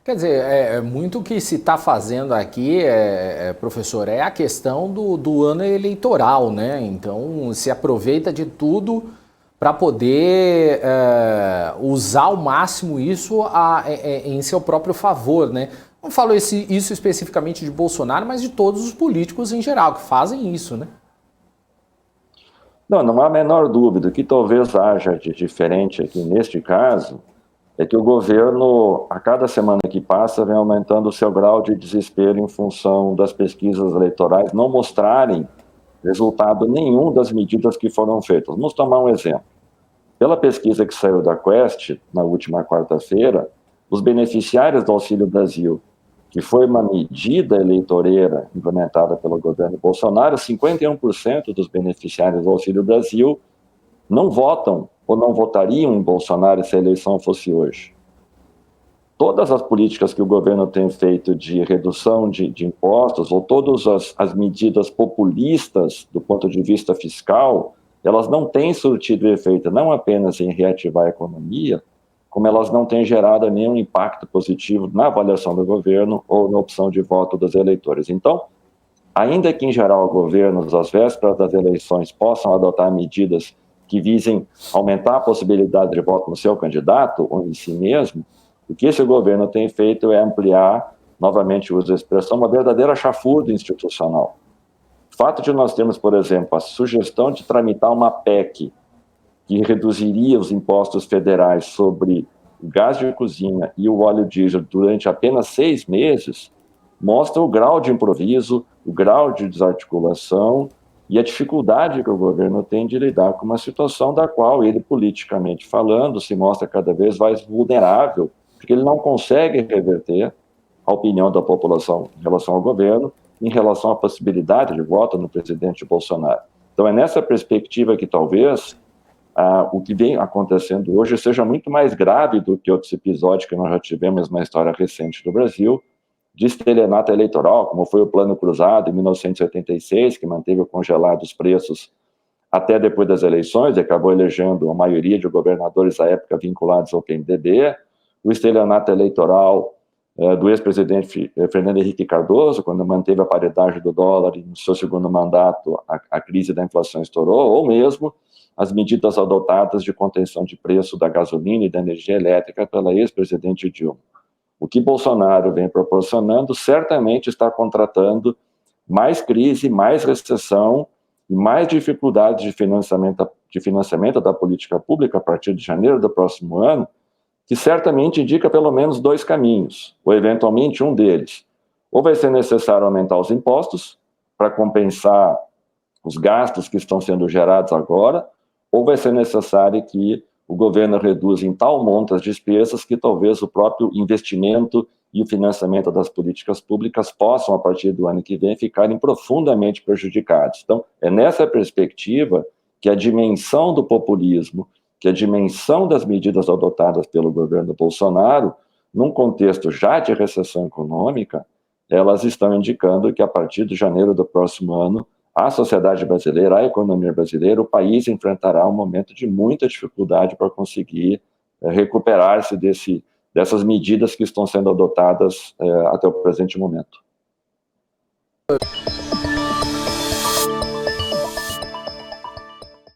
Quer dizer, muito que se está fazendo aqui, professor, é a questão do ano eleitoral, né? Então, se aproveita de tudo para poder usar ao máximo isso em seu próprio favor, né? Não falo isso especificamente de Bolsonaro, mas de todos os políticos em geral que fazem isso, né? Não, não há a menor dúvida. O que talvez haja de diferente aqui neste caso é que o governo, a cada semana que passa, vem aumentando o seu grau de desespero em função das pesquisas eleitorais não mostrarem resultado nenhum das medidas que foram feitas. Vamos tomar um exemplo. Pela pesquisa que saiu da Quest, na última quarta-feira, os beneficiários do Auxílio Brasil, que foi uma medida eleitoreira implementada pelo governo Bolsonaro, 51% dos beneficiários do Auxílio Brasil não votam ou não votariam em Bolsonaro se a eleição fosse hoje. Todas as políticas que o governo tem feito de redução de impostos, ou todas as medidas populistas do ponto de vista fiscal, elas não têm surtido efeito não apenas em reativar a economia, como elas não têm gerado nenhum impacto positivo na avaliação do governo ou na opção de voto dos eleitores. Então, ainda que em geral governos, às vésperas das eleições, possam adotar medidas que visem aumentar a possibilidade de voto no seu candidato ou em si mesmo, o que esse governo tem feito é ampliar, novamente uso a expressão, uma verdadeira chafurda institucional. O fato de nós termos, por exemplo, a sugestão de tramitar uma PEC que reduziria os impostos federais sobre o gás de cozinha e o óleo diesel durante apenas 6 meses, mostra o grau de improviso, o grau de desarticulação e a dificuldade que o governo tem de lidar com uma situação da qual ele, politicamente falando, se mostra cada vez mais vulnerável, porque ele não consegue reverter a opinião da população em relação ao governo, em relação à possibilidade de voto no presidente Bolsonaro. Então é nessa perspectiva que talvez o que vem acontecendo hoje seja muito mais grave do que outros episódios que nós já tivemos na história recente do Brasil, de estelionato eleitoral, como foi o Plano Cruzado, em 1986, que manteve congelados os preços até depois das eleições e acabou elegendo a maioria de governadores à época vinculados ao PMDB, o estelionato eleitoral do ex-presidente Fernando Henrique Cardoso, quando manteve a paridade do dólar e no seu segundo mandato a crise da inflação estourou, ou mesmo as medidas adotadas de contenção de preço da gasolina e da energia elétrica pela ex-presidente Dilma. O que Bolsonaro vem proporcionando certamente está contratando mais crise, mais recessão e mais dificuldades de financiamento da política pública a partir de janeiro do próximo ano, que certamente indica pelo menos 2 caminhos, ou eventualmente um deles. Ou vai ser necessário aumentar os impostos para compensar os gastos que estão sendo gerados agora, ou vai ser necessário que o governo reduza em tal monta as despesas que talvez o próprio investimento e o financiamento das políticas públicas possam, a partir do ano que vem, ficarem profundamente prejudicados. Então, é nessa perspectiva que a dimensão do populismo, que a dimensão das medidas adotadas pelo governo Bolsonaro, num contexto já de recessão econômica, elas estão indicando que, a partir de janeiro do próximo ano, a sociedade brasileira, a economia brasileira, o país enfrentará um momento de muita dificuldade para conseguir recuperar-se dessas medidas que estão sendo adotadas até o presente momento.